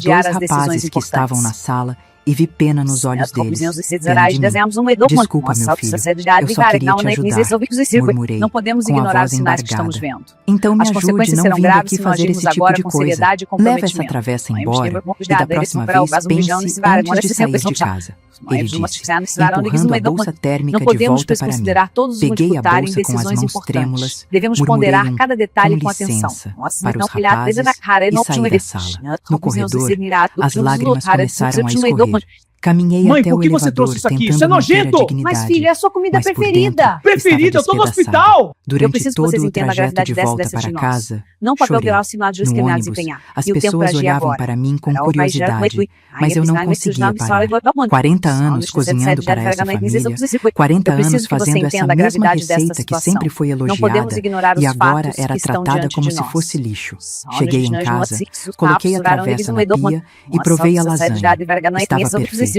dois rapazes que estavam na sala e vi pena nos olhos deles. Pena de mim. Desculpa, meu filho. Eu só queria te ajudar. Murmurei, não podemos com a ignorar voz os sinais que embargada. estamos vendo. Então me As ajude, consequências não serão vindo graves aqui se nós fazer agirmos esse tipo agora de com coisa. seriedade e Leva essa comprometimento. travessa Nós embora temos e da próxima vez pense antes de sair de casa. Ele disse, empurrando a bolsa térmica Não de podemos volta para mim. desconsiderar todos os Peguei a multiplicar em bolsa com as decisões mãos importantes. trêmulas, Devemos murmurei ponderar cada detalhe com com atenção. licença para os rapazes e saí da sala. No corredor, as lágrimas começaram a escorrer. Caminhei Mãe, até por o que você elevador, trouxe isso aqui? tentando Isso é manter a nojento! dignidade. Mas filho, é a sua comida Mas por preferida. dentro, Preferida, eu tô no estava despedaçado. hospital! Eu Durante preciso que todo vocês o entendam a trajeto gravidade de dessa volta decisão para de nós. casa, Não papel chorei. virar o sinal de No discriminados ônibus, empenhar. as E o tempo para pessoas agir olhavam agora. para mim com curiosidade, mas eu não conseguia parar. 40 anos cozinhando para essa família, 40 anos fazendo essa mesma receita que sempre foi elogiada e agora era tratada como se fosse lixo. Cheguei em casa, coloquei a travessa na pia e provei a lasanha. Estava perfeita.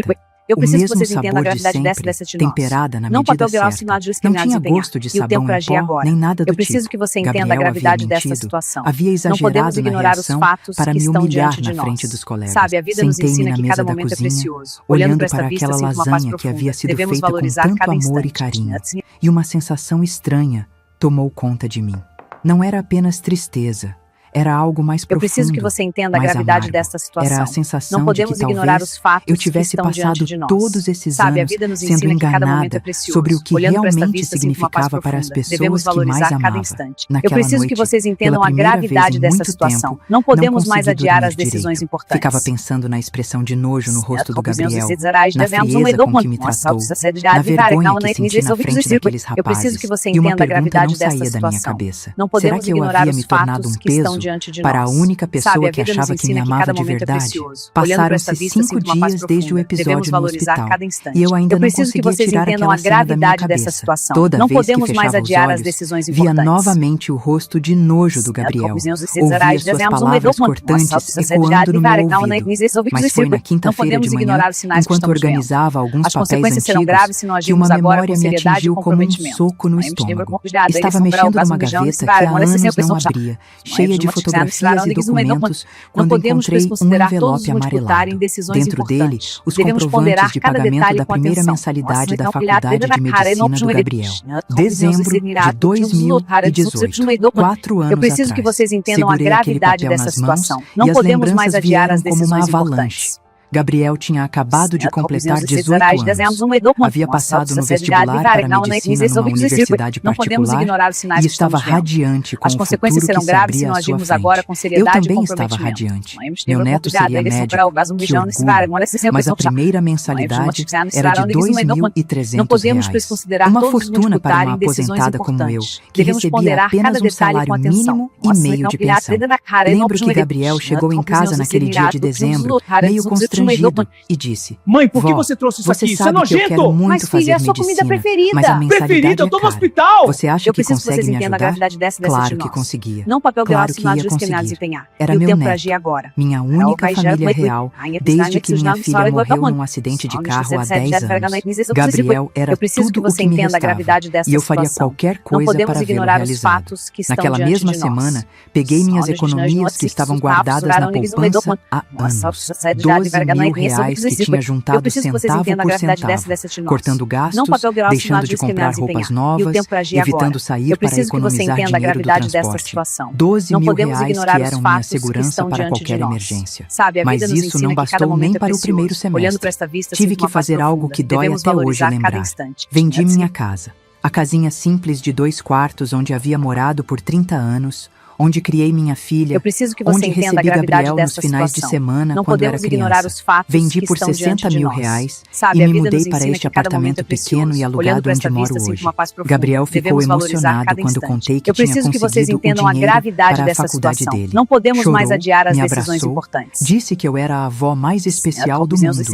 Eu preciso que mesmo vocês entendam a sabor de gravidade sempre, dessa de nós. temperada na Não medida papel virar o certa. sinal de Não discriminados tinha empenhar. gosto de E o tempo sabão para em agir pó, agora. nem nada do Eu preciso tipo. que você entenda a Gabriel gravidade havia dessa mentido. situação. Havia Não podemos exagerado na ignorar os reação fatos para que me estão humilhar diante de na nós. frente dos colegas. Sabe, a vida nos Sentei-me ensina na que mesa cada da momento é cozinha, precioso. olhando para esta para vista, aquela sinto uma paz lasanha que profunda. havia sido Devemos feita com valorizar tanto cada amor e instante. carinho. E uma sensação estranha tomou conta de mim. Não era apenas tristeza. Era algo mais Eu profundo, preciso que você entenda a mais gravidade amargo. desta situação. Era a sensação Não podemos de que ignorar talvez os fatos eu que tivesse estão diante passado de nós. todos esses Sabe, a anos vida nos sendo ensina que cada momento é enganada precioso. sobre o que Olhando para esta realmente vista, sinto uma paz significava para as profunda. Devemos pessoas que mais valorizar cada amava. instante. Naquela Eu preciso que noite, vocês entendam pela a primeira gravidade vez em dessa muito situação. tempo, Não podemos não mais consegui adiar dormir as decisões direito. importantes. Ficava pensando na expressão de nojo no rosto do Gabriel, na devemos frieza com que me tratou, na vergonha que senti na frente daqueles Eu preciso que rapazes, você e uma entenda a pergunta gravidade não saía dessa da minha situação. cabeça. Não Será podemos que eu ignorar havia os me tornado fatos um que estão peso diante de para a nós. única pessoa Sabe, a que vida achava nos que me ensina que amava cada de momento é verdade? precioso. Olhando para esta Passaram-se vista, 5 sinto uma paz dias desde o profunda. Devemos episódio no valorizar hospital, cada instante. e eu ainda Eu não preciso que conseguia vocês tirar entendam aquela a cena da minha gravidade dessa cabeça. situação. Toda Não vez que podemos mais fechava os adiar as olhos, decisões via importantes. novamente o rosto de nojo do Gabriel. Ouvia suas palavras cortantes ecoando no meu ouvido. Mas foi na Não quinta-feira podemos de manhã, ignorar os sinais que enquanto estamos vendo. organizava alguns As papéis consequências serão antigos, graves se não que uma agirmos agora memória com me seriedade e atingiu como um comprometimento. soco no Nós estômago. cuidado, Estava eles mexendo são numa bravos, gaveta milhões, que há olha, anos esse não pessoal- abria, cheia de Nós fotografias e não documentos, quando podemos encontrei um desconsiderar todos envelope os multiplicarem amarelado. decisões Dentro dele, importantes. os Devemos comprovantes ponderar de cada pagamento detalhe da com primeira atenção. mensalidade da Nós Faculdade de Medicina do Gabriel. Dezembro de 2018, 4 anos Eu preciso que atrás. vocês entendam a Segurei aquele gravidade papel dessa nas mãos situação. e Não as podemos mais lembranças adiar as vieram como uma decisões avalanche. importantes. Gabriel tinha acabado de completar 18 anos. Havia passado no vestibular para medicina numa universidade Não podemos particular ignorar os sinais e que estamos estava vendo. radiante com As o consequências futuro serão que se graves se abria não à sua agirmos agora com frente. seriedade Eu e também estava comprometimento. radiante. Meu neto seria médico. Que orgulho. Mas a primeira mensalidade era de R$ Não podemos 2.300. desconsiderar Uma todos os fortuna para uma multiplicarem decisões aposentada como eu, importantes. que Devemos recebia ponderar apenas cada um detalhe salário com atenção. mínimo e meio de pensão. Lembro que Gabriel chegou em casa naquele dia de dezembro, meio constrangido, e disse: Mãe, por que Vó, você trouxe isso você aqui? Isso é sabe que eu quero nojento! muito Mas, fazer filha, é a sua comida medicina, preferida. mas a mensalidade Preferida, eu tô é no cara. hospital! Você acha Eu que preciso que consegue vocês me entendam a ajudar? gravidade dessa Claro de que nós. conseguia. Não papel Claro virar que sinal de ia discriminados conseguir. empenhar. Era E o meu tempo para neto, agir agora. minha única família real, desde que minha filha morreu num acidente de carro há 10 anos. Gabriel era Eu preciso que tudo o você que me entenda a restava, gravidade dessa e eu faria situação. qualquer Não coisa podemos para vê-lo ignorar os realizado. fatos que estão Naquela diante mesma de nós. semana, peguei minhas economias que estavam guardadas na poupança há anos. R$ 12.000 que tinha juntado centavo por centavo, cortando gastos, deixando de comprar roupas novas, evitando sair para economizar dinheiro do transporte. R$ 12.000 que eram minha segurança para qualquer emergência. Mas isso não bastou nem para o primeiro semestre. Tive que fazer algo que dói até hoje lembrar. Vendi minha casa. A casinha simples de 2 quartos onde havia morado por 30 anos, onde criei minha filha, Eu preciso que você onde entenda a recebi gravidade Gabriel nos dessa finais de situação. semana Não quando era podemos ignorar criança. os fatos Vendi que por estão R$ diante de 60.000 nós. Sabe, e a me vida mudei nos para ensina este que cada momento apartamento é pequeno precioso. e Olhando alugado para onde esta moro vista, sinto hoje. uma paz profunda. Gabriel ficou Devemos valorizar emocionado cada quando instante. contei que Eu tinha preciso que vocês conseguido o entendam a dinheiro gravidade para a dessa faculdade situação. dele. Não podemos Chorou, mais adiar as me decisões abraçou, importantes. disse que eu era a avó mais especial do mundo e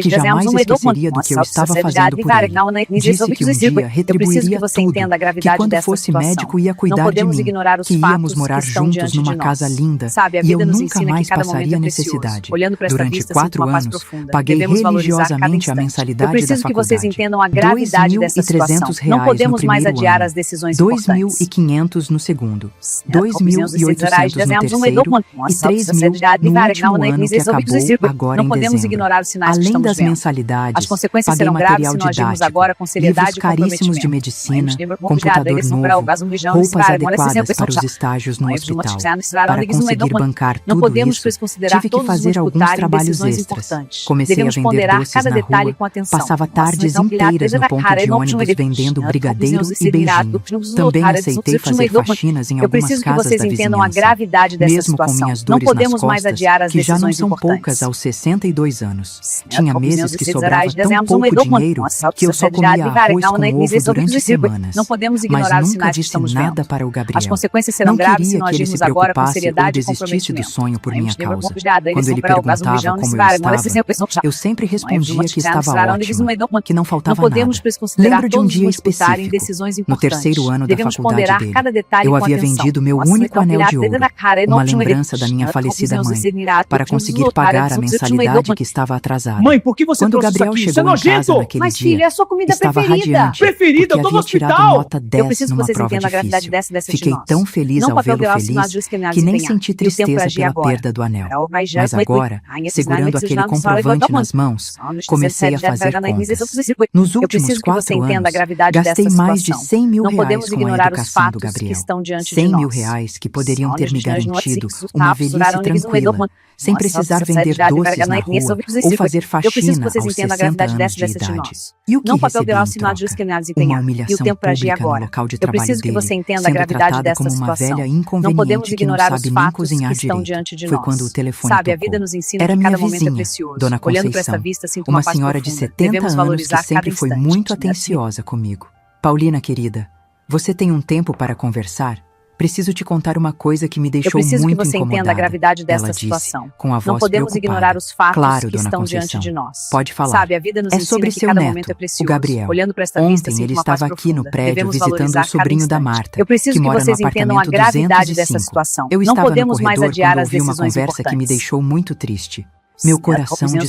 que jamais esqueceria do que eu estava fazendo por ele. Disse que um dia retribuiria tudo, que quando fosse médico ia cuidar de mim, que íamos morar morar juntos numa casa linda e eu nunca mais passaria necessidade. Durante 4 anos, paguei religiosamente a mensalidade da faculdade. R$2.300 no primeiro ano, R$2.500 no segundo, R$2.800 no terceiro e R$3.000 no último ano que acabou agora em dezembro. Além das mensalidades, paguei material didático, livros caríssimos de medicina, computador novo, roupas adequadas para os estágios no hospital. Para conseguir bancar tudo isso, tive que fazer alguns trabalhos extras. Comecei a vender doces na rua, passava tardes inteiras no ponto de ônibus vendendo brigadeiro e beijinho. Também aceitei fazer faxinas em algumas casas da vizinhança, mesmo com minhas dores nas costas, que já não são poucas aos 62 anos. Tinha meses que sobrava tão pouco dinheiro que eu só comia arroz com ovo durante semanas. Mas nunca disse nada para o Gabriel. Não queria que ele se preocupasse ou desistisse do sonho por minha causa. Quando ele perguntava como eu estava, eu sempre respondia que estava ótima, que não faltava nada. Lembro de um dia específico, no terceiro ano da faculdade dele. Eu havia vendido meu único anel de ouro, uma lembrança da minha falecida mãe, para conseguir pagar a mensalidade que estava atrasada. Mãe, por que você Quando o trouxe Gabriel isso aqui? chegou Isso é em casa nojento! naquele Mas, dia, filho, é a sua comida estava preferida. radiante, Preferida, eu tô porque no havia tirado hospital. nota Eu 10 preciso que numa vocês prova entendam a gravidade difícil. dessa Fiquei nós. tão feliz Não ao papel vê-lo grau feliz assinado de que nem desempenhar. senti E o tempo pra tristeza agir pela agora. perda do anel. Mas Mas agora, segurando aquele comprovante nas mãos, comecei a fazer contas. Nos últimos 4 anos, gastei mais de R$100.000 com a educação do Gabriel. R$100.000 que poderiam ter me garantido uma velhice tranquila, sem precisar vender doces na rua ou fazer faxina aos 60 anos de idade. E o que recebi em troca? Uma humilhação pública no local de trabalho dele, sendo tratada como uma velha inconveniente que não sabe nem cozinhar direito. Foi quando o telefone tocou. Era minha vizinha, Dona Conceição, uma senhora de 70 anos que sempre foi muito atenciosa comigo. Paulina, querida, você tem um tempo para conversar? Preciso te contar uma coisa que me deixou muito incomodada. Eu preciso que você entenda a gravidade dessa ela disse, situação. com a voz Não podemos preocupada. ignorar os fatos Claro, que Dona estão Conceição. diante de nós. Pode falar. Sabe, a vida nos É ensina sobre que seu cada neto, momento é precioso. o Gabriel. Olhando para esta Ontem vista, sinto ele uma paz estava aqui no profunda. prédio Devemos visitando valorizar o sobrinho cada da instante. Marta, Eu preciso que que mora no vocês entendam a apartamento gravidade 205. dessa situação. Eu Não estava podemos no mais corredor adiar quando as ouvi uma decisões conversa que me importantes. deixou muito triste. Meu coração disparou. O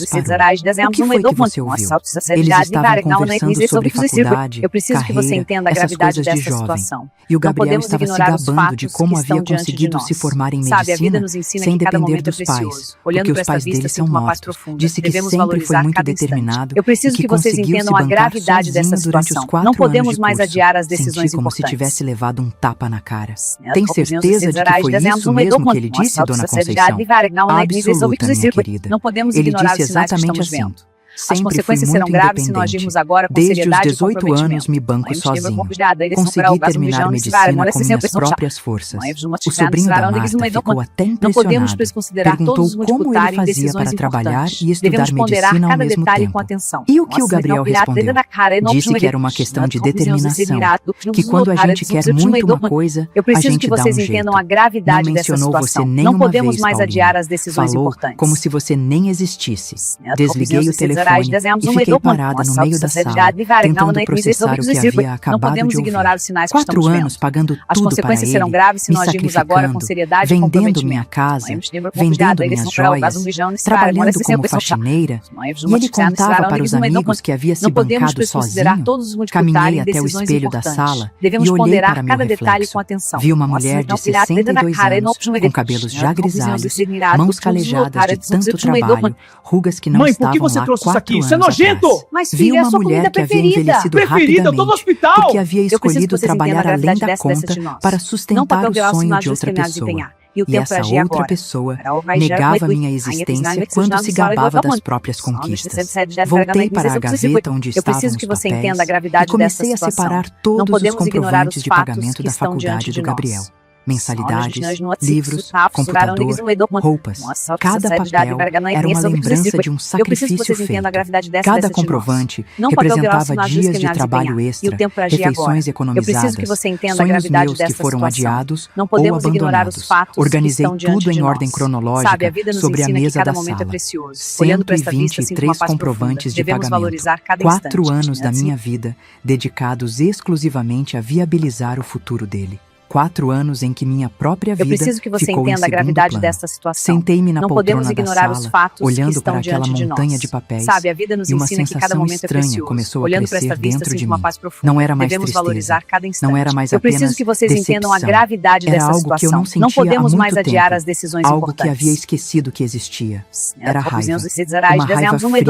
que foi que você ouviu? Eles estavam conversando sobre faculdade, Eu preciso que você carreira, entenda a essas gravidade coisas de dessa jovem. situação. E o Não Gabriel podemos estava se ignorar os gabando de fatos como que havia estão diante de conseguido nós. se formar em Sabe, a vida medicina nos ensina sem que cada depender momento é dos precioso. pais, Olhando porque para os pais esta vista, dele são sinto uma paz mortos. profunda. Disse que Devemos sempre foi valorizar muito cada instante. determinado Eu preciso e que que vocês conseguiu entendam se a bancar gravidade dessa sozinho durante os situação. 4 Não anos podemos de mais curso. adiar as Senti decisões como se importantes. tivesse levado um tapa na cara. Tem certeza de que foi isso mesmo que ele disse, Dona Conceição? Absoluta, minha querida. Não podemos Ele ignorar disse os sinais que exatamente estamos assim. vendo. As Sempre fui consequências serão muito graves se nós independente. agirmos agora com Desde os seriedade e 18 anos comprometimento. me banco sozinho. Consegui Consegui terminar medicina com minhas próprias forças. O sobrinho da Marta ficou até Não podemos impressionado. desconsiderar Perguntou todos os como ele multiplicar em fazia decisões para trabalhar importantes. e estudar Devemos ponderar medicina ao cada mesmo detalhe tempo. com atenção. E o que o Gabriel respondeu? Disse que era uma questão de determinação, que quando a gente quer muito uma coisa, Eu a preciso gente que dá um vocês jeito. entendam a gravidade Não dessa mencionou você situação. nem Não uma podemos vez, mais Paulina. adiar as decisões Falou importantes. como se você nem existisse. Desliguei o telefone Dezembro, e fiquei parada no meio da sala, tentando processar o que havia acabado de ouvir. ignorar os sinais que 4 estamos vendo. anos pagando As tudo para consequências ele, serão graves se me nós agirmos agora com sacrificando, seriedade e vendendo comprometimento. minha casa, vendendo minhas joias, trabalhando como faxineira, e ele contava para os amigos que havia se Não podemos bancado desconsiderar sozinho. todos os multiplicar Caminhei em até o decisões espelho da importantes. sala Devemos e olhei ponderar para meu cada detalhe reflexo. com atenção. Vi uma mulher de 62 anos, com cabelos já grisalhos, mãos calejadas de tanto trabalho, rugas que não Mãe, por que estavam você lá trouxe isso 4 aqui? Isso é anos nojento! atrás. Mas, Vi filha, é a uma sua mulher comida que havia preferida. envelhecido Preferida, eu tô no rapidamente, hospital! porque havia Eu preciso que escolhido vocês trabalhar entendam a além gravidade da dessa conta de nós. para Não sustentar papel o grau sonho assinado de outra discriminados pessoa. empenhar. E o E tempo essa pra agir outra agora. pessoa Vai negava já- minha Ai, existência esse quando não se sabe gabava como- das próprias conquistas. Já Voltei para a gaveta onde Eu estavam preciso os que você papéis entenda a gravidade e comecei a dessa situação. separar Não todos os podemos ignorar comprovantes os de fatos pagamento que da estão faculdade diante do de nós. Gabriel. Mensalidades, livros, livros, computador, roupas. Cada papel era uma lembrança de um sacrifício feito. Cada comprovante representava dias de trabalho extra, refeições economizadas, sonhos meus que foram adiados ou abandonados. Organizei tudo em ordem cronológica sobre a mesa da sala. 123 comprovantes de pagamento. 4 anos da minha vida dedicados exclusivamente a viabilizar o futuro dele. 4 anos em que minha própria vida Eu preciso que você ficou em entenda a segundo gravidade plano. desta situação. Sentei-me na Não poltrona podemos da ignorar os sala, fatos que olhando estão para aquela diante de montanha nós. de papéis, Sabe, a vida nos e uma ensina que cada sensação momento é estranha precioso. começou a Olhando para crescer esta vista, dentro sinto de uma mim. paz profunda. Não era mais Devemos tristeza. valorizar cada instante. Não era mais Eu preciso apenas que vocês entendam a decepção. gravidade Era dessa algo que eu situação. não sentia Não podemos há mais muito adiar tempo. as decisões Algo importantes. que havia esquecido que existia. Era raiva. Uma Uma raiva fria,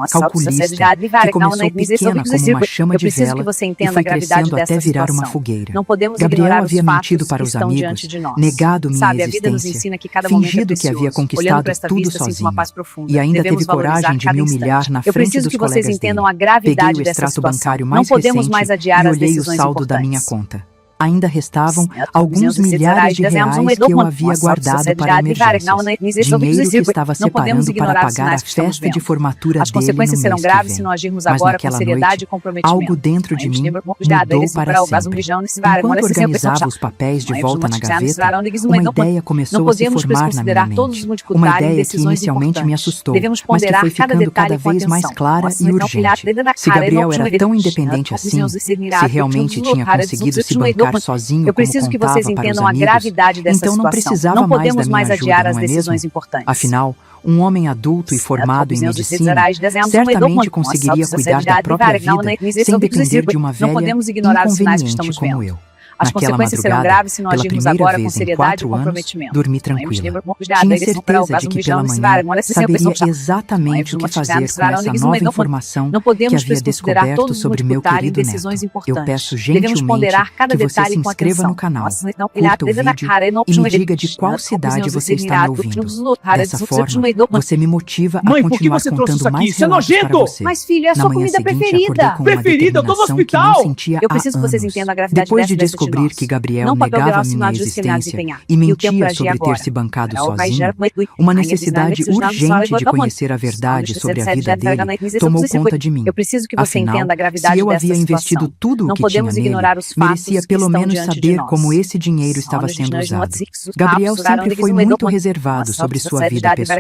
calculista, que começou pequena como uma chama Eu de preciso vela que você e entenda a foi gravidade crescendo até dessa virar uma situação. fogueira. Não podemos Gabriel ignorar havia os mentido fatos para que os estão amigos, diante de nós. negado minha Sabe, a vida nos existência, ensina que cada momento é fingido que precioso. havia Olhando conquistado para esta tudo vista, sinto uma sozinho. paz profunda. E ainda Devemos teve coragem valorizar de cada me instante. humilhar na Eu frente preciso dos que vocês colegas entendam dele. a gravidade Peguei o dessa extrato situação. bancário Não mais podemos recente mais adiar e as olhei o decisões saldo da minha importantes. conta. Ainda restavam alguns milhares de reais que eu havia guardado para emergências. Dinheiro que estava separando para pagar a festa de formatura As dele no consequências serão mês que graves se vem. não agirmos Mas agora com naquela seriedade noite, e comprometimento. algo dentro de mim mudou para sempre. Enquanto organizava os papéis de volta na gaveta, uma ideia começou a se formar na minha mente. Uma ideia que inicialmente me assustou, mas que foi ficando cada vez mais clara e urgente. Se Gabriel era tão independente assim, se realmente tinha conseguido se bancar sozinho Eu como preciso que contava vocês para os entendam a amigos, gravidade dessa então não situação. precisava Não mais podemos da mais minha ajuda, adiar não as é decisões mesmo? importantes. Afinal, um homem adulto e formado em medicina certamente conseguiria cuidar da própria vida sem depender de uma velha inconveniente como eu. As Naquela consequências serão madrugada, graves se não pela agirmos primeira agora com vez em seriedade e 4 anos, comprometimento. dormi tranquila. Tinha certeza de que pela manhã saberia exatamente o que fazer com essa nova informação Não que podemos havia desconsiderar descoberto todos sobre meu multiplicarem querido decisões neto. importantes. Eu peço Devemos gentilmente ponderar cada que você detalhe se com inscreva atenção. no canal, Nossa, curta o vídeo e me diga de qual cidade você está me ouvindo. Dessa forma, você me motiva a Mãe, por que continuar você trouxe contando isso aqui? mais Isso é relatos para nojento! você. Mas filho, é a Na sua manhã comida seguinte, acordei preferida. com uma Preferida, eu tô no determinação que não hospital. sentia Eu preciso há que vocês anos. entendam a gravidade Depois de dessa vista de descobrir nós. que Gabriel Não papel negava grau minha sinal de discriminados existência empenhar. e E o tempo mentia pra agir sobre ter agora. se bancado É o pai sozinho, gera muito. uma Ainda necessidade diz, não, urgente de conhecer a verdade sobre a vida dele tomou conta de mim. Eu preciso que você Afinal, entenda a gravidade se eu dessa havia investido situação. tudo o Não que tinha podemos nele, ignorar os fatos merecia que pelo estão menos diante de saber nós. como esse dinheiro estava sendo usado. Gabriel sempre foi muito reservado sobre sua vida pessoal.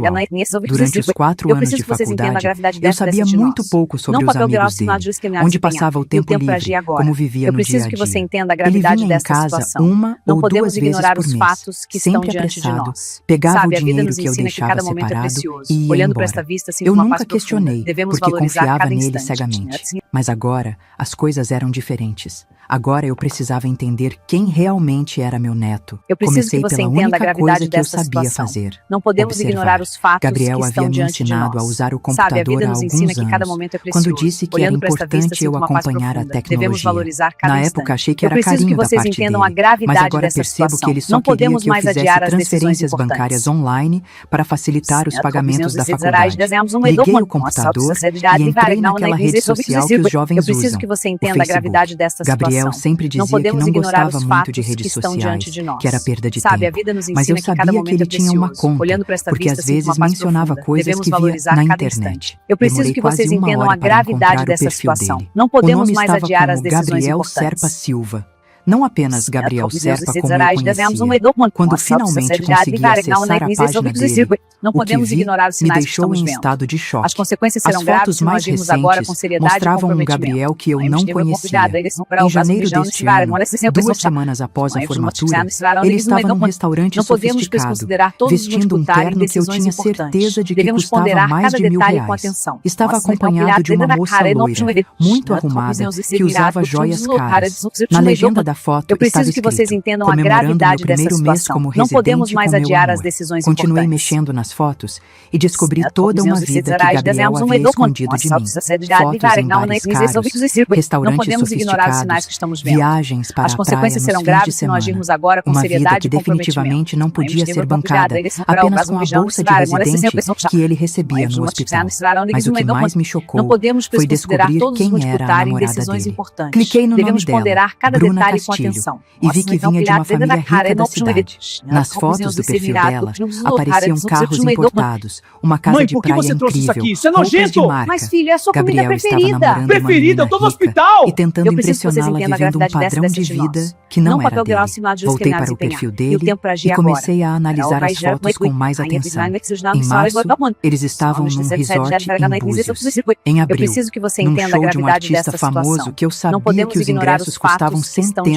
Durante os 4 anos de faculdade, eu sabia muito pouco sobre os amigos dele, onde passava o tempo livre, como vivia Eu no dia preciso a que dia. você entenda a Ele gravidade vinha em dessa casa situação. uma Não ou podemos 2 vezes ignorar por os mês, fatos que estão sempre diante de apressado, nós. pegava Sabe, o a vida dinheiro nos que eu ensina que deixava cada momento é separado precioso. e ia Olhando para embora. esta vista, sinto Eu uma nunca paz profunda. questionei, Devemos porque valorizar confiava cada nele instante. cegamente. Mas agora, as coisas eram diferentes. Agora eu precisava entender quem realmente era meu neto. Eu preciso Comecei que você pela entenda a única gravidade coisa que eu dessa sabia situação. fazer. Não podemos Observar. ignorar os fatos Gabriel que estão havia me diante de ensinado nós. a usar o Sabe, a computador vida há nos alguns ensina que cada anos, momento é precioso. quando disse que era Olhando para esta vista, importante eu sinto uma paz acompanhar a profunda. Devemos tecnologia. valorizar cada Na instante. época achei que Eu era preciso que carinho da vocês parte entendam dele, a gravidade mas agora dessa percebo situação. que ele só Não queria podemos que eu mais fizesse adiar as decisões transferências importantes. bancárias online para facilitar os Certo, pagamentos da cozinhos faculdade. desejados, Liguei o computador e entrei naquela rede social que os jovens Eu preciso usam, que você o entenda a gravidade Facebook. dessa Gabriel situação. sempre dizia Não podemos que não ignorar gostava os muito de fatos redes que estão sociais, diante de nós. que era perda de Sabe, tempo. a vida nos Mas eu ensina que cada sabia que momento ele é tinha uma precioso. conta, Olhando para esta porque vista, às sinto uma vezes paz mencionava profunda. coisas Devemos que via valorizar na cada internet. instante. Eu preciso Demorei que quase vocês 1 entendam hora a para gravidade encontrar o dessa perfil situação. dele. Não O podemos nome mais estava adiar as como decisões Gabriel importantes. Serpa Silva. Não apenas Gabriel Serpa como eu conhecia. Quando Quando finalmente consegui acessar a página dele, não o que podemos vi ignorar os me sinais que deixou estamos em vendo. estado de choque. As consequências serão As graves fotos se não mais agirmos agora com recentes seriedade e mostravam um comprometimento. Gabriel que eu não conhecia. Em janeiro deste ano, 2 semanas após a formatura, ele estava num restaurante Não podemos sofisticado, desconsiderar todos os vestindo um multiplicarem terno que eu decisões tinha importantes. certeza de que Devemos custava ponderar mais cada de detalhe com R$1.000. atenção. Estava acompanhado de uma moça loira, muito arrumada, que usava joias caras. Na legenda da foto Eu preciso estava que vocês escrito, entendam a comemorando gravidade meu dessa primeiro mês situação. como Não podemos residente mais com meu adiar amor. as decisões Continuei importantes. mexendo nas fotos e descobri Certo, toda uma cozinhos vida que desejados, Gabriel desenhamos havia uma escondido de mim. Fotos Fotos em bares caros, Não restaurantes podemos ignorar os sinais que sofisticados, estamos vendo. viagens para As a praia consequências nos serão fins graves de se não semana. agirmos agora com Uma vida seriedade que e comprometimento. definitivamente não podia Mas ser bancada apenas com a bolsa de residente que ele recebia no hospital. Mas o que mais me chocou Não podemos foi desconsiderar descobrir todos os quem era a multiplicarem namorada decisões dele. importantes. Cliquei no nome Devemos dela, ponderar cada Bruna detalhe com Castilho, atenção. e vi que vinha de uma família rica da cidade. Nas fotos do perfil dela, apareciam carros importados, uma casa Mãe, de por que praia você trouxe isso incrível, aqui? Isso é roupas de nojento! marca. Mas filho, é a sua Gabriel comida estava preferida. namorando Preferida, uma eu tô no menina rica hospital! e tentando Eu preciso que vocês impressioná-la entendam a vivendo um gravidade padrão dessa de de nós. vida que não Não era papel grau dele. sinal de Voltei discriminados para o empenhar. perfil E o dele tempo pra agir e comecei a analisar as fotos com mais atenção. Em março, eles estavam num resort em Búzios. Em Eu abril, preciso que você num entenda a show de um gravidade artista dessa famoso situação. que eu Não sabia podemos que os ignorar ingressos os fatos custavam que estão centenas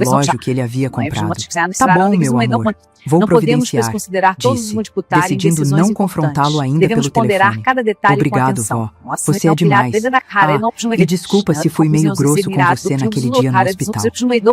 relógio que ele havia comprado. Tá bom, meu amor. Vou Não podemos providenciar, desconsiderar todos os disse, multiplicar em decidindo decisões não importantes. confrontá-lo ainda Devemos pelo ponderar telefone. cada detalhe Obrigado, com atenção. vó. Nossa, Você é demais. E desculpa se fui meio grosso com você naquele dia no hospital.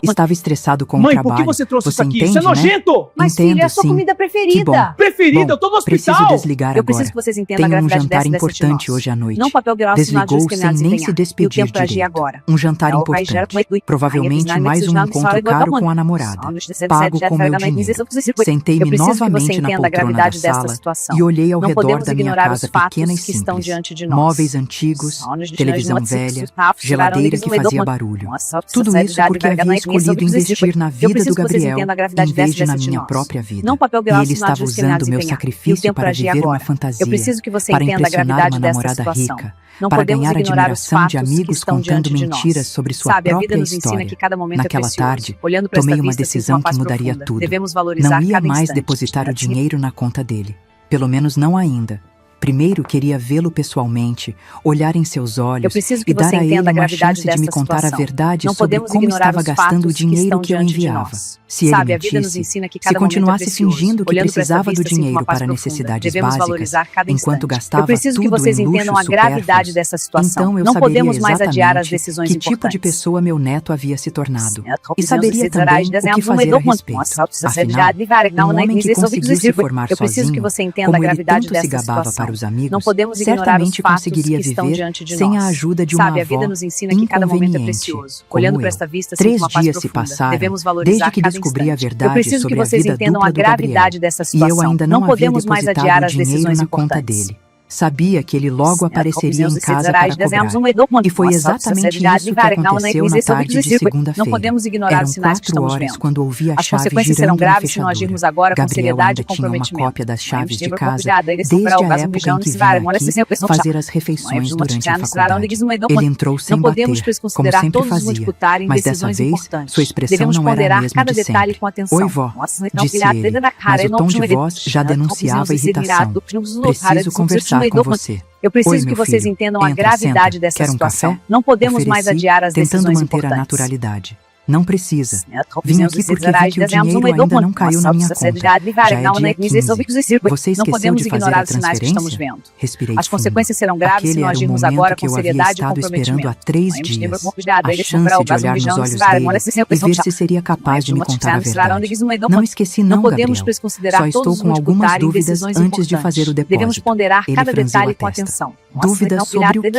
Estava estressado com o Mãe, trabalho. por que você trouxe isso aqui? entende, Isso é nojento! Mas Entendo, filha, é a sua sim. comida Que bom. preferida. Preferida, Bom, eu tô no Preciso hospital! desligar Eu agora. preciso que vocês entendam a Tenho um gravidade jantar dessa importante nós. hoje à noite. Não papel grau assinado de Desligou sem discriminados nem empenhar. se E o despedir tempo para agir direito. agora. Um jantar É o Rai Gerard importante. Mike. Provavelmente Ai, mais um Exnime, encontro Exnime, caro com a Exnime, namorada. Exnime, Pago com meu Exnime, dinheiro. Eu Sentei-me preciso que você novamente na entenda a poltrona da gravidade dessa sala situação. e olhei ao Não redor podemos da minha ignorar os casa fatos pequena e que estão simples. diante de nós. Móveis antigos, televisão velha, geladeira que fazia barulho. Tudo isso porque havia escolhido investir na vida do Gabriel em vez de na minha própria vida. Não papel E grau ele assinado de estava usando discriminados meu empenhar. E o sacrifício tempo para para agir viver uma agora. fantasia, Eu preciso que você para entenda a impressionar gravidade uma dessa namorada situação. rica, Não para podemos ganhar ignorar os admiração de fatos que amigos estão contando diante de nós. mentiras sobre sua Sabe, a vida própria nos ensina história. que cada momento Naquela é precioso. tarde, Olhando para tomei esta uma vista, sinto decisão uma paz que mudaria profunda. tudo. Devemos valorizar Não ia cada mais instante. depositar o dinheiro na conta dele. Pelo menos não ainda. Primeiro queria vê-lo pessoalmente, olhar em seus Eu olhos preciso que e dar você a ele entenda a uma gravidade chance de me desta contar a situação. verdade Não sobre podemos como ignorar estava os gastando o fatos que dinheiro estão que eu diante de enviava. nós. Se ele Sabe, a vida nos mentisse, ensina que se cada momento é continuasse precioso. fingindo que Olhando para esta precisava do vista, sinto uma dinheiro paz para profunda. necessidades Devemos básicas, valorizar cada enquanto instante. gastava Eu preciso que tudo vocês em entendam a luxos gravidade supérfluos, dessa situação. então eu Não saberia podemos mais adiar as exatamente decisões que tipo de importantes. pessoa meu neto havia se tornado. E E saberia também o que fazer a respeito. Afinal, um homem que conseguiu se formar Eu preciso que sozinho, você entenda como a ele gravidade tanto se dessa gabava situação. para os amigos, Não podemos ignorar os certamente fatos conseguiria que estão viver diante de sem nós. a ajuda de uma Sabe, a vida avó nos ensina que cada momento é inconveniente, precioso. como Olhando eu. para esta vista, sinto 3 uma paz dias se profunda. passaram, Devemos valorizar desde que cada descobri a instante. verdade Eu preciso que sobre a vocês vida entendam dupla a do Gabriel. gravidade dessa E eu situação. ainda Não não havia podemos mais depositado adiar o as dinheiro decisões na conta importantes. dele. Sabia que ele logo apareceria em casa para cobrar. E foi exatamente isso que aconteceu na tarde de Não segunda-feira. podemos ignorar Eram os sinais que 4 estamos horas vendo. quando ouvi a As chave consequências serão girando na graves se não fechadura. agirmos agora com Gabriel seriedade ainda e tinha uma comprometimento. cópia das chaves de Mãe, casa convidada, eles desde são a bravos, época em mijão, que se varem, olha, vinha se sempre aqui são fazer chatos. as refeições Mãe, durante a não faculdade. Ele entrou sem Não podemos bater, como desconsiderar sempre todos os fazia. disputar em Mas dessa decisões vez, importantes. sua expressão Devemos não era a ponderar mesma cada de detalhe sempre. com atenção. Oi, vó, Nossa, disse ele, mas o tom de voz já denunciava a irritação. Preciso conversar com você. Eu preciso Oi, que meu vocês filho. entendam a Entra, gravidade senta. dessa Quer um situação. café? Não podemos mais Ofereci, adiar as tentando decisões manter a importantes. naturalidade. Não precisa. Vim aqui porque vi que o dinheiro ainda não caiu na minha conta. Já é dia 15. Você Não esqueceu podemos de fazer ignorar a os sinais que estamos transferência? vendo. Respirei As fundo. consequências serão graves se Aquele não era o agirmos momento agora que com eu havia seriedade e estado esperando comprometimento. há 3 Mãe, dias. a A chance de olhar nos olhos dele e ver se seria capaz de me contar a verdade. Não esqueci não, Não podemos Gabriel. desconsiderar Só estou todos os com algumas multiplicar em dúvidas decisões antes de importantes. fazer o Devemos depósito. ponderar Ele cada franziu detalhe a com testa. atenção. Dúvidas sobre o quê?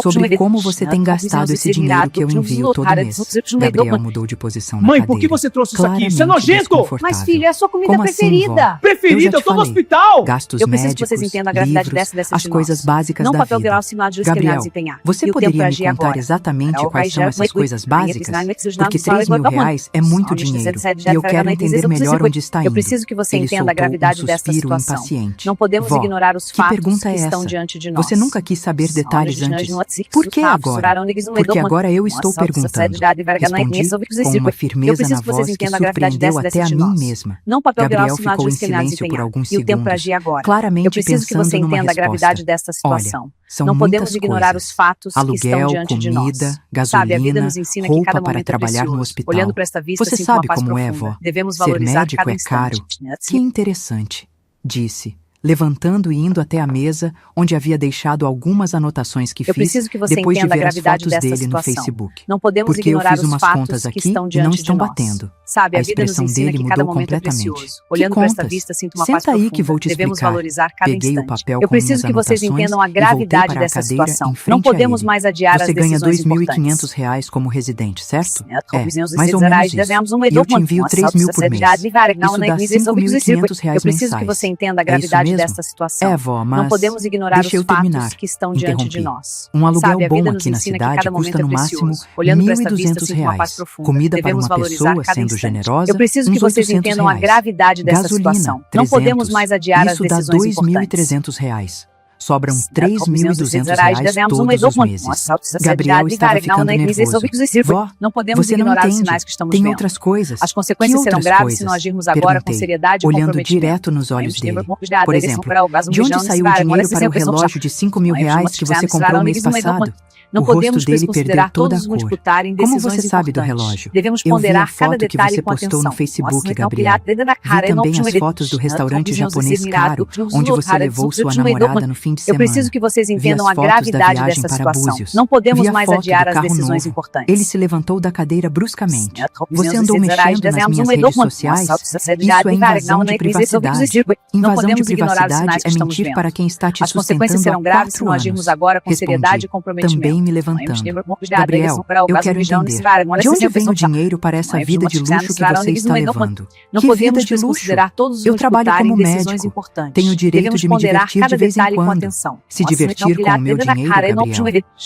Sobre como você tem gastado esse dinheiro que eu envio todo mês. Gabriel mudou de posição na Mãe, cadeira. por que você trouxe isso aqui? Isso é Claramente nojento! desconfortável. Mas filha, é a sua comida Como assim, preferida. vó? Preferida, Eu eu tô no falei. hospital! Gastos Eu preciso que médicos, vocês entendam a gravidade livros, dessa decisão as de coisas nós. básicas Não da papel vida. viral assinado de Gabriel, discriminados empenhar. você E o tempo poderia para me agir contar agora. exatamente quais são essas coisas básicas? Porque Porque R$3.000 é muito dinheiro. E eu quero entender melhor onde está indo. Eu preciso que você Ele entenda a soltou gravidade um dessa suspiro situação. impaciente. Não podemos Vó, ignorar os que fatos pergunta é que estão essa? diante de nós. Você nunca quis saber detalhes antes. Por que agora? Porque agora eu estou perguntando. Respondi com uma firmeza na voz que surpreendeu até a mim mesma. Não papel viral Gabriel assinado ficou de em silêncio por empenhar. alguns E o tempo para segundos, agir agora. claramente Eu preciso que pensando você numa entenda a gravidade resposta. dessa situação. São Não podemos muitas ignorar coisas. os fatos que estão Aluguel, diante de nós. comida, Sabe, a vida gasolina, nos ensina que roupa cada para momento é trabalhar no precioso. hospital. Olhando para esta vista, Você sinto sabe uma paz como é, profunda. vó? Devemos Ser valorizar médico cada é instante. caro. Que interessante, disse, levantando e indo até a mesa, onde havia deixado algumas anotações que Eu fiz preciso que você depois de entenda a ver as gravidade fotos dessa dele no situação. Facebook. Não podemos Porque eu ignorar fiz os umas fatos contas que aqui estão e diante não de estão nós. batendo. Sabe, a A vida nos expressão ensina dele que cada mudou momento é completamente. precioso. Que Olhando para esta contas? vista, sinto uma Senta paz aí profunda. que vou te Devemos explicar. valorizar cada Peguei o instante. papel Eu com minhas preciso que vocês anotações entendam a e voltei gravidade para a dessa cadeira situação. em frente Não a podemos ele. mais adiar Você as ganha decisões R$2.500 importantes. como residente, certo? É, mais ou menos isso. E eu te envio 3.000 por mês. Isso dá R$5.500 Eu preciso que mensais. você entenda a É isso gravidade mesmo? dessa situação. É, vó, mas Não podemos ignorar os deixa eu fatos terminar. que estão diante de Interrompi. nós. Um aluguel Sabe, a bom vida nos aqui na ensina que cidade cada momento custa no é máximo precioso. Olhando para esta vista, R$1.200. sinto uma paz profunda. Comida para Devemos uma valorizar pessoa, cada sendo instante. generosa, Eu preciso que uns vocês R$800. entendam a gravidade dessa Gasolina, situação. Não podemos 300. mais adiar as Isso dá decisões importantes. R$2.300. Sobram R$3.200 todos os meses. Gabriel estava ficando nervoso. Vó, Não podemos você não ignorar os entende. sinais que estamos Tem vendo. outras coisas. As consequências Que serão outras graves se coisas? não agirmos agora com Perguntei, seriedade e olhando comprometimento. direto nos olhos dele. Por exemplo, de de onde saiu o dinheiro para o relógio de R$5.000 que você comprou mês passado? Não O rosto podemos dele perdeu considerar toda a todos os cor. multiplicar em Como decisões você sabe do importantes. relógio? Devemos Eu vi a ponderar cada foto que detalhe você com postou atenção. no Facebook, Nossa, então, Gabriel. Vi também as fotos do restaurante japonês caro, onde você levou sua namorada no fim de Eu semana. preciso que vocês Vi entendam as a fotos da gravidade viagem dessa para situação. Búzios. Não podemos Vi a mais foto adiar do as carro decisões novo. importantes. Ele se levantou da cadeira bruscamente. Você andou mexendo nas minhas redes sociais? Isso é invasão de privacidade. Invasão de privacidade é mentir para quem está te As consequências sustentando serão há graves se 4 não anos. agirmos agora com seriedade e comprometimento. Também me levantando. Gabriel, eu quero entender. De onde vem o dinheiro para essa vida de luxo que você está levando? Não Que vida podemos de luxo? desconsiderar todos os Eu trabalho multiplicar como em decisões médico. importantes. Tenho o direito Devemos de me ponderar divertir cada de vez em detalhe com quando. atenção. Se Nossa, divertir então, com o meu dinheiro, Gabriel.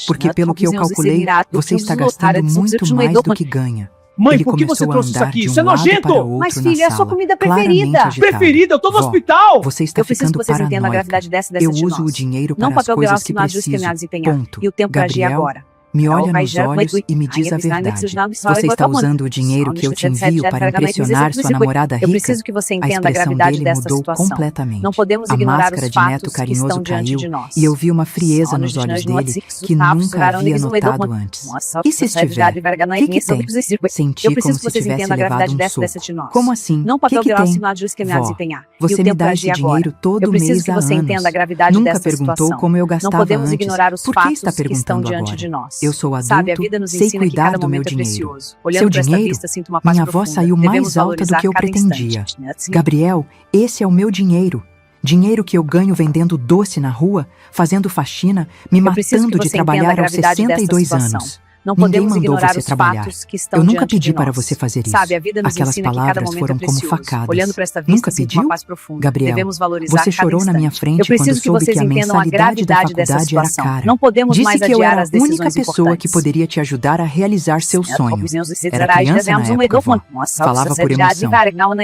Porque pelo que eu calculei, você está gastando muito mais do que ganha. Mãe, Ele por que você começou a trouxe isso andar aqui? de um Isso é lado nojento! para outro Mas, na filha, é a sua sala, comida claramente preferida. agitado. Preferida, eu tô no Vó, hospital! Você está Eu preciso ficando que vocês entendam a paranoica. gravidade dessa Eu de uso nós. o dinheiro Não para as papel coisas grau que sinal de preciso. esquemeados empenhar. Ponto. E o tempo para agir Gabriel, agora. me olha nos olhos e me diz a verdade. Você está usando o dinheiro que eu te envio para impressionar sua namorada Eu rica? preciso que você A entenda a expressão gravidade dele dessa mudou situação. completamente. Não podemos A ignorar máscara os de neto fatos que carinhoso estão diante caiu de nós. e eu vi uma frieza nos olhos dele que nunca havia notado antes. E se estiver? O que tem? Senti Eu como preciso se que vocês tivesse entendam a levado gravidade um dessa soco. de nós. Como assim? Não O papel que grau tem? sinal de esquemeados Vó, empenhar. você E o me tempo dá para esse agir agora. dinheiro todo Eu preciso mês que há você anos. entenda a gravidade Nunca dessa perguntou situação. como eu Não gastava podemos antes. ignorar os Por que fatos está que estão perguntando diante agora? de nós. Eu sou adulto, Sabe, a vida nos sei ensina que cuidar cada do meu momento é dinheiro. precioso. Olhando Seu para esta dinheiro? vista, sinto uma paz Minha avó profunda. saiu Devemos mais alta do valorizar que eu cada pretendia. instante. Gabriel, esse é o meu dinheiro. Dinheiro que eu ganho vendendo doce na rua, fazendo faxina, me Eu preciso matando que de você entenda a trabalhar aos gravidade dessa 62 situação. anos. Não Ninguém podemos mandou ignorar você os trabalhar. fatos que estão Eu nunca diante pedi de para nós. você fazer isso. Sabe, a vida nos Aquelas ensina que cada palavras momento foram é como precioso. facadas. Olhando para esta vista, Nunca sinto pediu? uma paz profunda. Gabriel, Devemos valorizar você cada chorou na minha instante. frente Eu preciso quando que soube vocês que a entendam a mensalidade da gravidade dessa faculdade era situação. cara. Não podemos Disse mais que eu adiar era as a única decisões pessoa que importantes. poderia te ajudar a realizar seu sonho. Era criança na época, vó. Falava por emoção.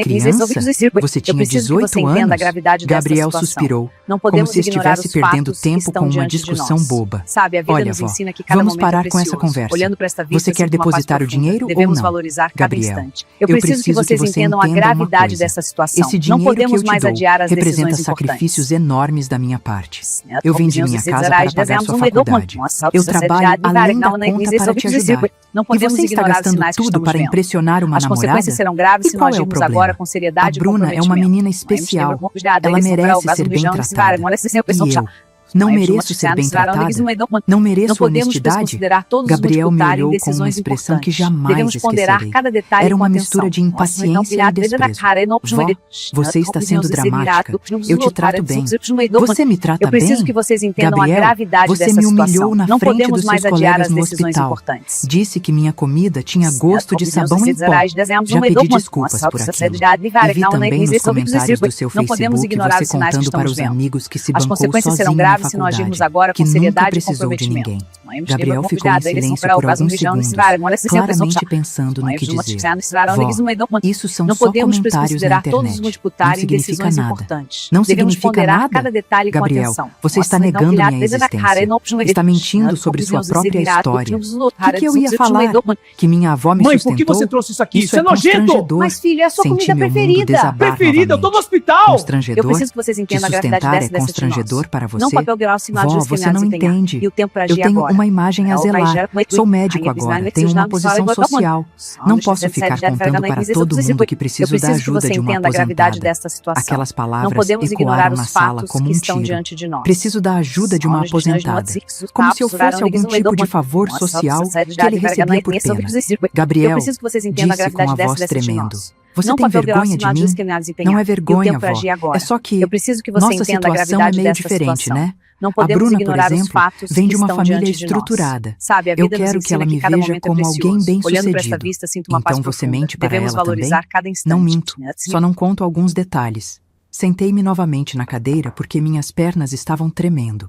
Criança? Você Eu tinha preciso que 18 você entenda a anos? gravidade dessa Gabriel situação. suspirou, Não como podemos se ignorar estivesse os perdendo fatos que tempo estão com uma diante de discussão nós. boba. Sabe, a vida Olha, nos vó, ensina que cada vamos momento é parar com essa precioso. conversa. Olhando para esta vista, Você quer sinto uma paz depositar o profunda. dinheiro ou Devemos não? valorizar cada Gabriel, instante. eu Eu preciso que preciso que vocês você entendam a entenda uma gravidade coisa. dessa situação. Esse Não dinheiro que podemos eu te mais dou adiar as representa decisões sacrifícios importantes. enormes da minha parte. Eu vendi minha casa para pagar sua faculdade. Eu trabalho além da conta para te ajudar. Não E podemos você está ignorar os gastando sinais que tudo estamos para vendo. impressionar uma As namorada? consequências serão graves E se não qual é o agirmos problema? agora com seriedade A Bruna e é uma comprometimento. menina especial. Ela merece ser bem tratada. E eu? Não mereço ser bem tratada? Não mereço Não podemos honestidade? desconsiderar todos Gabriel os me multiplicar em olhou com uma decisões expressão que importantes. jamais Devemos ponderar esquecerei. cada detalhe Era com uma atenção. mistura de Nossa, impaciência então, e desprezo. Vó, você está sendo dramática. Eu te trato bem. Você me trata Eu preciso bem? que vocês entendam Gabriel, a gravidade você dessa me humilhou situação. na Não frente podemos dos mais seus adiar colegas as no decisões hospital. importantes. Disse que minha comida tinha gosto de sabão em pó. Já pedi desculpas por aquilo. E vi também nos comentários do seu Não podemos Facebook ignorar você os sinais que contando para estamos os vendo. amigos que se As bancou consequências serão sozinho na graves se não agirmos faculdade, agora que com nunca seriedade e precisou de comprometimento. ninguém. Gabriel ficou em silêncio por alguns segundos, claramente pensando no que dizer. Vó, isso são Não só podemos comentários na desconsiderar todos os internet. multiplicar Não em significa decisões nada. importantes. Não Devemos significa ponderar nada? cada detalhe com Gabriel, atenção. você está negando minha existência. Está mentindo sobre sua própria história. O que eu ia falar? Que minha avó me Mãe, sustentou? por que você trouxe isso aqui? Isso Isso é nojento! constrangedor. Mas, filho, é a sua Senti comida meu mundo preferida. desabar Preferida, eu tô no novamente. hospital! Constrangedor? Eu preciso que vocês Te entendam a gravidade sustentar é dessa constrangedor para você? Não papel grau sinal de Vó, você não desempenhar. entende. E o tempo para Eu agir tenho agora. uma imagem a zelar. Sou médico agora, tenho uma posição social. Não posso ficar contando para todo mundo que preciso da ajuda de uma entenda a gravidade aposentada. dessa situação. Aquelas Não palavras podemos ignorar ecoaram na os sala fatos como que um estão tiro. diante de nós. Preciso da ajuda de uma aposentada. Como se eu fosse algum tipo de favor social que ele recebia por pena. Eu Gabriel preciso que vocês entendam a disse com gravidade a dessa voz de tremendo. nós. Você Não tem papel grau vergonha de sinal mim? discriminados e Não é E o vergonha, tempo para vó. agir agora. É só que Eu preciso que você nossa entenda a situação gravidade é meio dessa diferente, situação. né? Não A podemos Bruna, por ignorar os exemplo, fatos vem de que uma estão família diante de nós. estruturada. Sabe, a Eu vida quero nos que ela ensina me cada veja momento é como precioso. alguém bem Olhando para esta sucedido. vista, sinto uma paz Então você profunda. mente para Devemos ela valorizar também? cada instante. Não minto, só não conto alguns detalhes. Sentei-me novamente na cadeira porque minhas pernas estavam tremendo.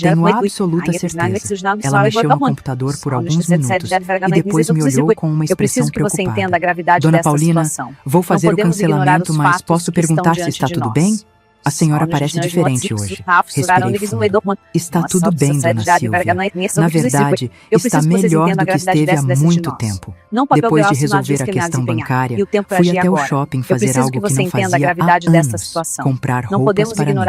Tenho absoluta certeza. Ela mexeu no computador por alguns minutos e depois me olhou com uma Eu preciso expressão que você entenda preocupada. a gravidade Dona dessa Paulina, situação. vou fazer o podemos ignorar cancelamento, os mas fatos posso que estão perguntar se diante está de tudo nós. bem? A senhora parece diferente hoje. Respirei fundo. Está tudo bem, dona Silvia. Na verdade, está melhor do que esteve há muito tempo. Depois de resolver a questão bancária, fui até o shopping fazer algo que não fazia há anos. Comprar roupas para mim.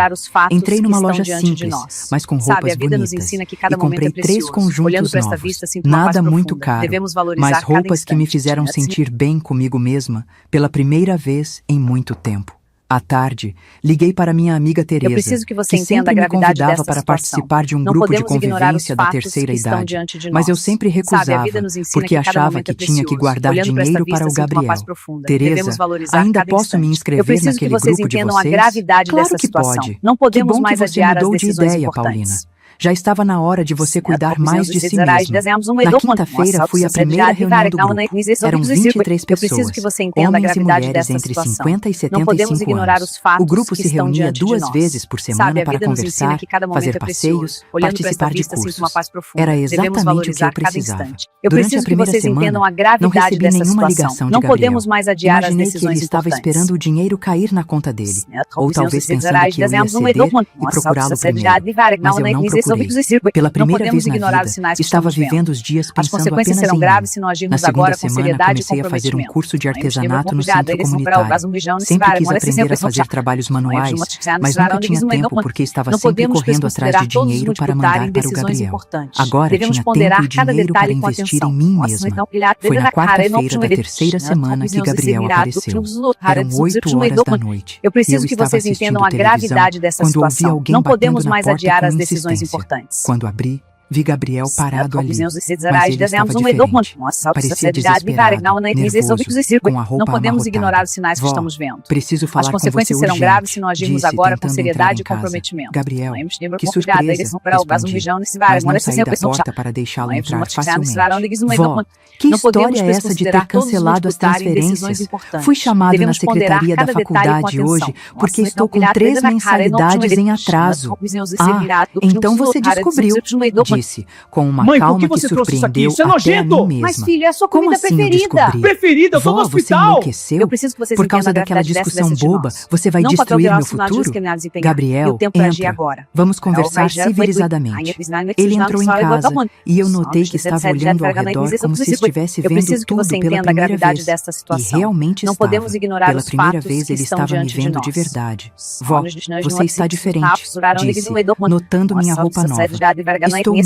Entrei numa loja simples, mas com roupas bonitas. E comprei 3 conjuntos novos. Nada muito caro, mas roupas que me fizeram sentir bem comigo mesma pela primeira vez em muito tempo. À tarde, liguei para minha amiga Teresa, que sempre me convidava para participar de um grupo de convivência da terceira idade, mas eu sempre recusava, porque achava que tinha que guardar dinheiro para o Gabriel. Teresa, ainda posso me inscrever naquele grupo de vocês? Claro que pode. Que bom que você mudou de ideia, Paulina. Já estava na hora de você cuidar mais de si mesmo. Na quinta-feira, fui à primeira reunião do grupo. Eram 23 pessoas, homens e mulheres entre 50 e 75 anos. O grupo se reunia 2 vezes por semana para conversar, fazer passeios, participar de cursos. Era exatamente o que eu precisava. Durante a primeira semana, não recebi nenhuma ligação de Gabriel. Imaginei que ele estava esperando o dinheiro cair na conta dele. Ou talvez pensando que eu ia ceder e procurá-lo primeiro. Mas eu não procurei. Pela primeira vez na vida, estava vivendo os dias pensando apenas em mim. Na segunda semana, comecei a fazer um curso de artesanato no centro comunitário. Sempre quis aprender a fazer trabalhos manuais, mas nunca tinha tempo porque estava sempre correndo atrás de dinheiro para mandar para o Gabriel. Agora tinha tempo e dinheiro para investir em mim mesma. Foi na quarta-feira da terceira semana que Gabriel apareceu. Eram 8 horas da noite. Eu preciso que vocês entendam a gravidade dessa situação. Não podemos mais adiar as decisões importantes. Quando abri, vi Gabriel parado ali, mas ele estava diferente. Parecia desesperado, nervoso, com a roupa Não podemos ignorar amarrotada. os sinais que Vó, estamos vendo. preciso falar As com você consequências serão urgente, graves se não agirmos disse, agora com tentando seriedade e entrar em casa. comprometimento. Gabriel, que surpresa, respondi, mas não saí da porta para deixá-lo entrar facilmente. Vó, que história é essa de ter cancelado as transferências? Fui chamado na secretaria da faculdade hoje porque estou com 3 mensalidades em atraso. Ah, então você descobriu, disse, com uma Mãe, por calma que que você trouxe isso aqui? surpreendeu Isso é até a nojento! mim mesma. Mas, filho, é a sua Como comida assim eu preferida. descobri? Preferida, eu tô Vó, no você hospital! enlouqueceu? Eu preciso que vocês Por causa entendam a daquela gravidade discussão dessa de boba, nós. você vai Não destruir papel meu sinal de futuro? que nada desempenhar. Gabriel, E o tempo é agir entra. agora. Vamos conversar civilizadamente. Ele entrou em casa e eu notei que estava olhando ao redor como se estivesse Eu vendo preciso que tudo você pela entenda a primeira gravidade vez. dessa E situação. realmente Não estava. podemos ignorar Pela os primeira fatos vez que ele estão estava me diante de vendo de nós. verdade. Vó, você está diferente, disse, notando minha roupa nova. Estou mesmo.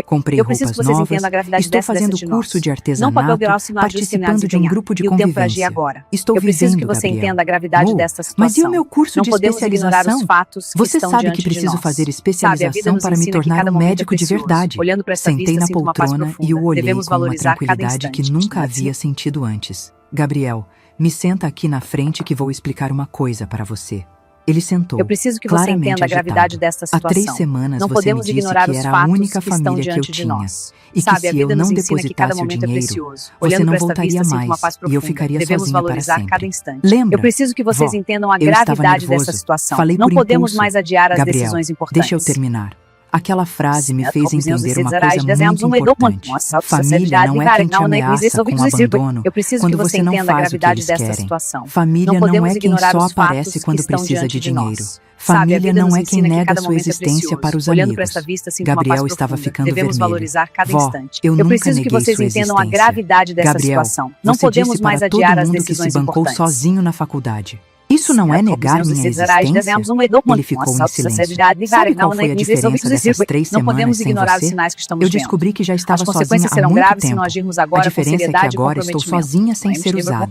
Comprei roupas novas, estou fazendo curso de artesanato, participando de um grupo de convivência. Estou Eu preciso que vivendo, você Gabriel. entenda a gravidade dessa situação. Mas e o meu curso Não de podemos ignorar os especialização? fatos que Você estão sabe diante que de preciso nós. fazer Sabe, a vida especialização nos para me ensina que tornar cada um momento é médico de precioso. verdade. Olhando para essa Sentei vista, na sinto uma paz poltrona profunda. e o olhei Devemos com uma valorizar cada tranquilidade que instante. nunca havia sentido antes. Gabriel, me senta aqui na frente que vou explicar uma coisa para você. Ele sentou, Eu preciso que você claramente entenda a gravidade agitado. dessa Há 3 situação. semanas Não você podemos me disse ignorar que os era a fatos única que estão família que eu diante de tinha. nós. E que Sabe, a se eu vida não nos ensina que cada depositasse o momento é dinheiro, precioso. você Olhando não para esta voltaria vista, sinto uma mais paz e eu profunda. ficaria Devemos sozinha para valorizar sempre. cada instante. Lembra? Eu preciso que vocês Vó, entendam a eu estava gravidade nervoso. dessa situação. Falei Não por podemos impulso. mais adiar as Gabriel, decisões importantes. deixa eu terminar. Aquela frase me fez entender uma Desejarais, coisa desejamos muito um medo importante. nossa Família não é quem te ameaça com abandono Eu preciso quando que você você não entenda a faz o que gravidade eles dessa querem. situação. Família Não não podemos é quem ignorar só os fatos aparece que quando estão precisa diante de de dinheiro. nós. Sabe, a Família vida não nos é quem ensina que nega cada sua momento é existência precioso. para os Olhando amigos. para esta vista, sinto uma Gabriel paz estava profunda. ficando Devemos vermelho. valorizar cada Vó, instante. eu Eu nunca preciso que neguei vocês sua entendam a existência. gravidade dessa Gabriel, situação. Não você podemos disse mais para todo adiar as mundo que se decisões bancou importantes. sozinho na faculdade. Isso não é negar minha existência? Ele ficou em silêncio. Sabe qual foi a diferença dessas 3 Não semanas podemos sem ignorar os você? sinais que estamos Eu vendo. descobri que já estava As sozinha consequências há serão muito graves se tempo. não agirmos A agora com diferença é que seriedade e agora estou comprometimento. sozinha sem ser usada.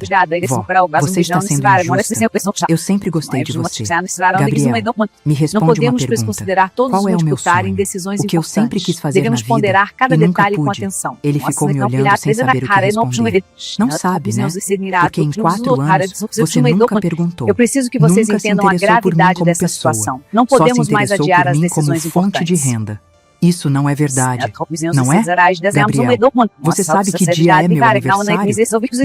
Vó, você está sendo injusta. Eu sempre gostei de você. Gabriel, me Não responde uma podemos pergunta. desconsiderar todos Qual os é o meu multiplicar em sonho? decisões O que eu importantes. sempre quis fazer Devemos na vida ponderar cada e nunca detalhe com pude. atenção. Ele ficou me olhando sem saber o que responder. Não sabe, né? Porque em 4 anos você nunca perguntou. Eu preciso que vocês Nunca se entendam a interessou por mim gravidade como dessa pessoa. situação. Não Só se podemos mais interessou adiar por as mim como decisões fonte de importantes. renda. Isso não é verdade. Não é? Gabriel, você sabe que dia é meu aniversário?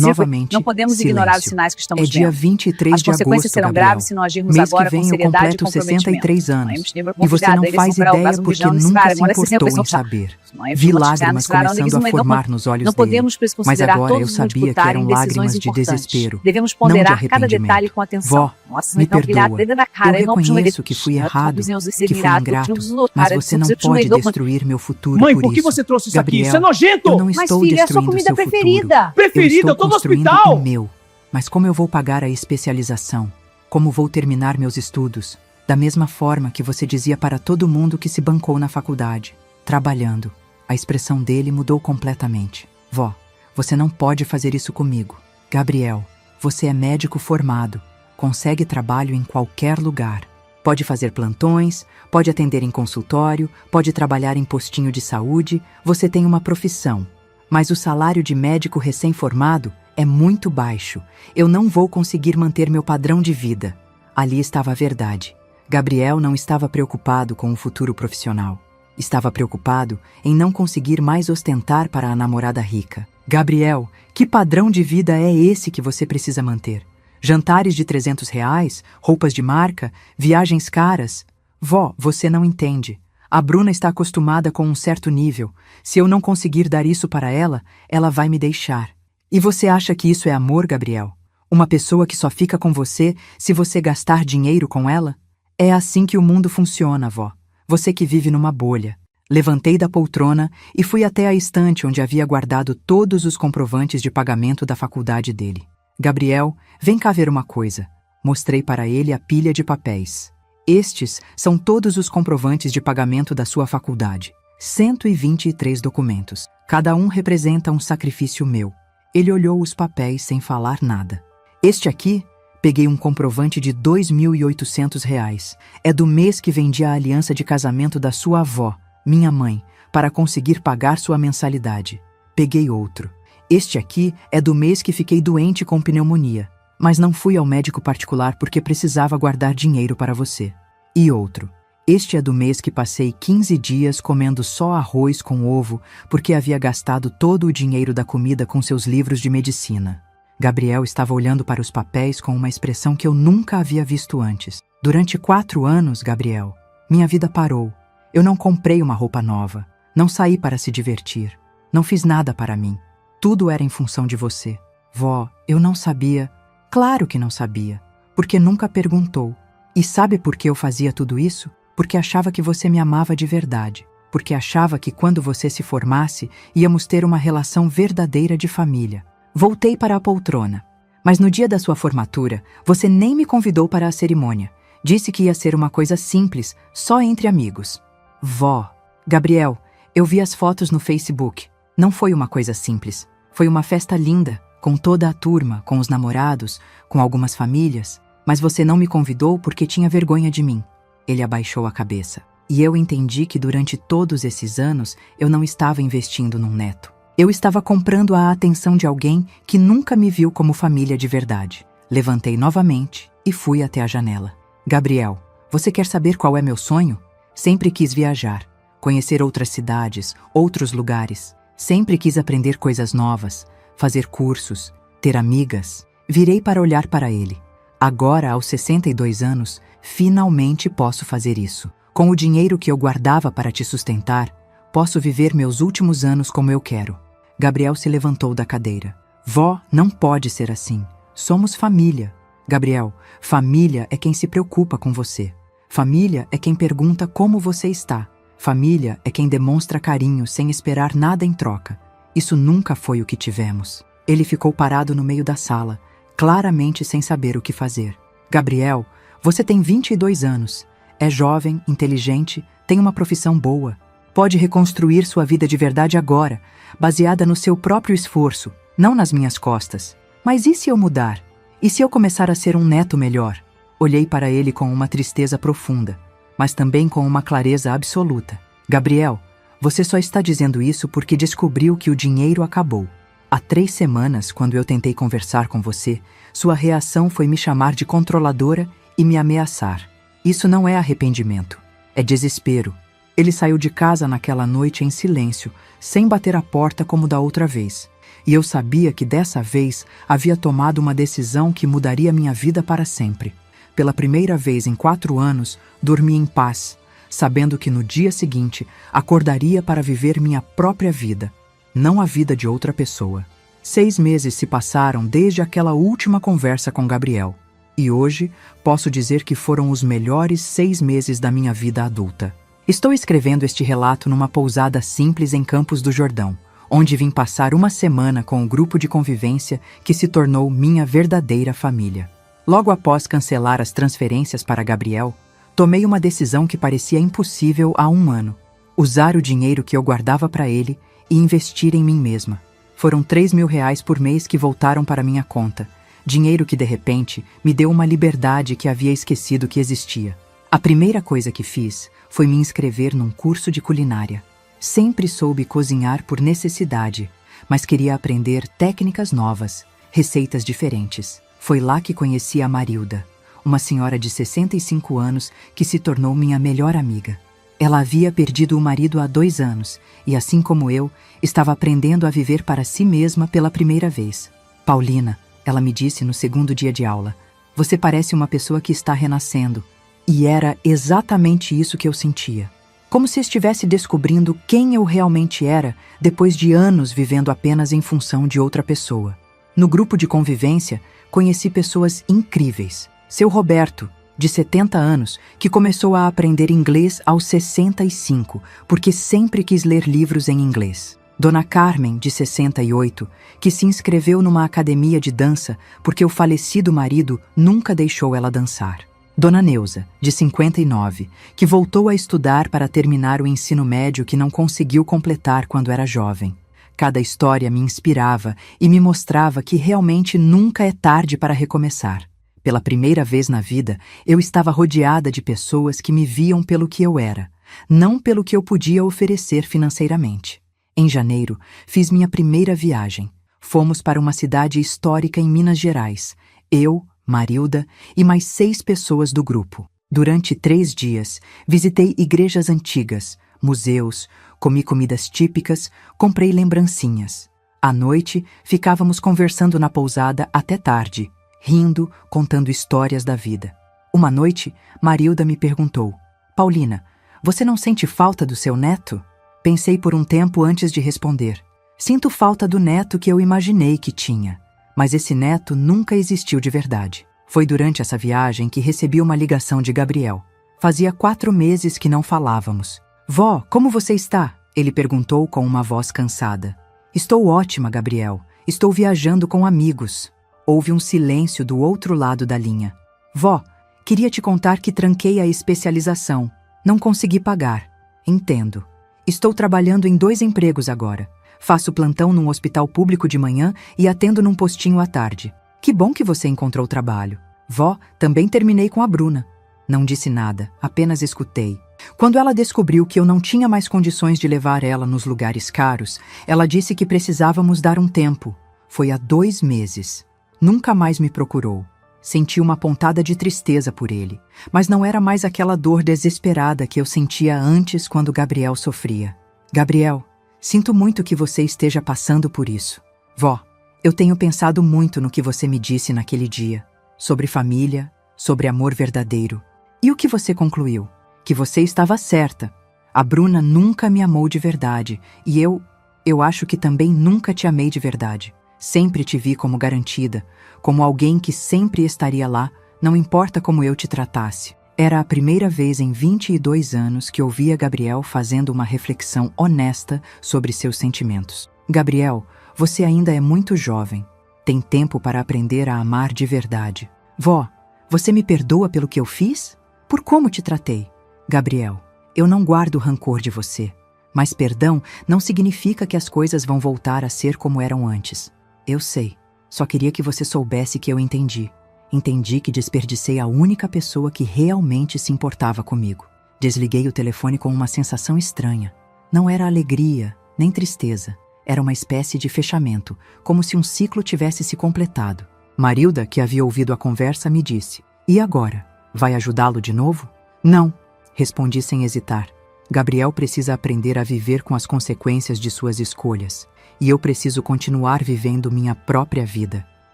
Novamente, não podemos ignorar os sinais que estamos vendo. É dia 23 de agosto, serão Gabriel. graves se não agirmos Mês agora que vem com eu seriedade completo e comprometimento. 63 anos. E você não faz ideia porque nunca se importou em saber. Vi lágrimas começando a formar nos olhos dele. Mas agora eu sabia que eram lágrimas de desespero, devemos não de ponderar cada detalhe arrependimento. com atenção. Vó, me perdoa. Eu reconheço que fui errado, que fui ingrato, mas você não pode destruir meu futuro Mãe, por por que isso. você trouxe isso aqui? Gabriel, Isso é nojento! eu não Mas, estou filha, é a sua destruindo comida seu preferida. futuro. Preferida, eu eu tô estou no construindo hospital. o meu. Mas como eu vou pagar a especialização? Como vou terminar meus estudos? Da mesma forma que você dizia para todo mundo que se bancou na faculdade, trabalhando. A expressão dele mudou completamente. Vó, você não pode fazer isso comigo. Gabriel, você é médico formado. Consegue trabalho em qualquer lugar. Pode fazer plantões, pode atender em consultório, pode trabalhar em postinho de saúde, você tem uma profissão. Mas o salário de médico recém-formado é muito baixo. Eu não vou conseguir manter meu padrão de vida. Ali estava a verdade. Gabriel não estava preocupado com o futuro profissional. Estava preocupado em não conseguir mais ostentar para a namorada rica. Gabriel, que padrão de vida é esse que você precisa manter? Jantares de R$300, roupas de marca, viagens caras? Vó, você não entende. A Bruna está acostumada com um certo nível. Se eu não conseguir dar isso para ela, ela vai me deixar. E você acha que isso é amor, Gabriel? Uma pessoa que só fica com você se você gastar dinheiro com ela? É assim que o mundo funciona, vó. Você que vive numa bolha. Levantei da poltrona e fui até a estante onde havia guardado todos os comprovantes de pagamento da faculdade dele. Gabriel, vem cá ver uma coisa. Mostrei para ele a pilha de papéis. Estes são todos os comprovantes de pagamento da sua faculdade. 123 documentos. Cada um representa um sacrifício meu. Ele olhou os papéis sem falar nada. Este aqui, peguei um comprovante de R$2.800. É do mês que vendi a aliança de casamento da sua avó, minha mãe, para conseguir pagar sua mensalidade. Peguei outro. Este aqui é do mês que fiquei doente com pneumonia, mas não fui ao médico particular porque precisava guardar dinheiro para você. E outro. Este é do mês que passei 15 dias comendo só arroz com ovo porque havia gastado todo o dinheiro da comida com seus livros de medicina. Gabriel estava olhando para os papéis com uma expressão que eu nunca havia visto antes. Durante 4 anos, Gabriel, minha vida parou. Eu não comprei uma roupa nova, não saí para se divertir, não fiz nada para mim. Tudo era em função de você. Vó, eu não sabia. Claro que não sabia, porque nunca perguntou. E sabe por que eu fazia tudo isso? Porque achava que você me amava de verdade. Porque achava que quando você se formasse, íamos ter uma relação verdadeira de família. Voltei para a poltrona. Mas no dia da sua formatura, você nem me convidou para a cerimônia. Disse que ia ser uma coisa simples, só entre amigos. Vó, Gabriel, eu vi as fotos no Facebook. Não foi uma coisa simples. Foi uma festa linda, com toda a turma, com os namorados, com algumas famílias. Mas você não me convidou porque tinha vergonha de mim. Ele abaixou a cabeça. E eu entendi que durante todos esses anos eu não estava investindo num neto. Eu estava comprando a atenção de alguém que nunca me viu como família de verdade. Levantei novamente e fui até a janela. Gabriel, você quer saber qual é meu sonho? Sempre quis viajar, conhecer outras cidades, outros lugares. Sempre quis aprender coisas novas, fazer cursos, ter amigas. Virei para olhar para ele. Agora, aos 62 anos, finalmente posso fazer isso. Com o dinheiro que eu guardava para te sustentar, posso viver meus últimos anos como eu quero. Gabriel se levantou da cadeira. Vó, não pode ser assim. Somos família. Gabriel, família é quem se preocupa com você. Família é quem pergunta como você está. Família é quem demonstra carinho sem esperar nada em troca. Isso nunca foi o que tivemos. Ele ficou parado no meio da sala, claramente sem saber o que fazer. Gabriel, você tem 22 anos. É jovem, inteligente, tem uma profissão boa. Pode reconstruir sua vida de verdade agora, baseada no seu próprio esforço, não nas minhas costas. Mas e se eu mudar? E se eu começar a ser um neto melhor? Olhei para ele com uma tristeza profunda, mas também com uma clareza absoluta. Gabriel, você só está dizendo isso porque descobriu que o dinheiro acabou. Há 3 semanas, quando eu tentei conversar com você, sua reação foi me chamar de controladora e me ameaçar. Isso não é arrependimento, é desespero. Ele saiu de casa naquela noite em silêncio, sem bater a porta como da outra vez. E eu sabia que dessa vez havia tomado uma decisão que mudaria minha vida para sempre. Pela primeira vez em 4 anos, dormi em paz, sabendo que no dia seguinte acordaria para viver minha própria vida, não a vida de outra pessoa. 6 meses se passaram desde aquela última conversa com Gabriel. E hoje posso dizer que foram os melhores 6 meses da minha vida adulta. Estou escrevendo este relato numa pousada simples em Campos do Jordão, onde vim passar uma semana com o grupo de convivência que se tornou minha verdadeira família. Logo após cancelar as transferências para Gabriel, tomei uma decisão que parecia impossível há 1 ano. Usar o dinheiro que eu guardava para ele e investir em mim mesma. Foram R$3.000 por mês que voltaram para minha conta, dinheiro que de repente me deu uma liberdade que havia esquecido que existia. A primeira coisa que fiz foi me inscrever num curso de culinária. Sempre soube cozinhar por necessidade, mas queria aprender técnicas novas, receitas diferentes. Foi lá que conheci a Marilda, uma senhora de 65 anos que se tornou minha melhor amiga. Ela havia perdido o marido há 2 anos e, assim como eu, estava aprendendo a viver para si mesma pela primeira vez. Paulina, ela me disse no 2º dia de aula, você parece uma pessoa que está renascendo. E era exatamente isso que eu sentia. Como se estivesse descobrindo quem eu realmente era depois de anos vivendo apenas em função de outra pessoa. No grupo de convivência, conheci pessoas incríveis. Seu Roberto, de 70 anos, que começou a aprender inglês aos 65, porque sempre quis ler livros em inglês. Dona Carmen, de 68, que se inscreveu numa academia de dança porque o falecido marido nunca deixou ela dançar. Dona Neuza, de 59, que voltou a estudar para terminar o ensino médio que não conseguiu completar quando era jovem. Cada história me inspirava e me mostrava que realmente nunca é tarde para recomeçar. Pela primeira vez na vida, eu estava rodeada de pessoas que me viam pelo que eu era, não pelo que eu podia oferecer financeiramente. Em janeiro, fiz minha primeira viagem. Fomos para uma cidade histórica em Minas Gerais. Eu, Marilda e mais 6 pessoas do grupo. Durante 3 dias, visitei igrejas antigas, museus, comi comidas típicas, comprei lembrancinhas. À noite, ficávamos conversando na pousada até tarde, rindo, contando histórias da vida. Uma noite, Marilda me perguntou, Paulina, você não sente falta do seu neto? Pensei por um tempo antes de responder. Sinto falta do neto que eu imaginei que tinha. Mas esse neto nunca existiu de verdade. Foi durante essa viagem que recebi uma ligação de Gabriel. Fazia 4 meses que não falávamos. Vó, como você está? Ele perguntou com uma voz cansada. Estou ótima, Gabriel. Estou viajando com amigos. Houve um silêncio do outro lado da linha. Vó, queria te contar que tranquei a especialização. Não consegui pagar. Entendo. Estou trabalhando em 2 empregos agora. Faço plantão num hospital público de manhã e atendo num postinho à tarde. Que bom que você encontrou trabalho. Vó, também terminei com a Bruna. Não disse nada, apenas escutei. Quando ela descobriu que eu não tinha mais condições de levar ela nos lugares caros, ela disse que precisávamos dar um tempo. Foi há 2 meses. Nunca mais me procurou. Senti uma pontada de tristeza por ele, mas não era mais aquela dor desesperada que eu sentia antes quando Gabriel sofria. Gabriel, sinto muito que você esteja passando por isso. Vó, eu tenho pensado muito no que você me disse naquele dia. Sobre família, sobre amor verdadeiro. E o que você concluiu? Que você estava certa. A Bruna nunca me amou de verdade. E eu acho que também nunca te amei de verdade. Sempre te vi como garantida, como alguém que sempre estaria lá, não importa como eu te tratasse. Era a primeira vez em 22 anos que ouvia Gabriel fazendo uma reflexão honesta sobre seus sentimentos. Gabriel, você ainda é muito jovem. Tem tempo para aprender a amar de verdade. Vó, você me perdoa pelo que eu fiz? Por como te tratei? Gabriel, eu não guardo rancor de você. Mas perdão não significa que as coisas vão voltar a ser como eram antes. Eu sei. Só queria que você soubesse que eu entendi. Entendi que desperdicei a única pessoa que realmente se importava comigo. Desliguei o telefone com uma sensação estranha. Não era alegria, nem tristeza. Era uma espécie de fechamento, como se um ciclo tivesse se completado. Marilda, que havia ouvido a conversa, me disse, e agora? Vai ajudá-lo de novo? Não, respondi sem hesitar. Gabriel precisa aprender a viver com as consequências de suas escolhas, e eu preciso continuar vivendo minha própria vida.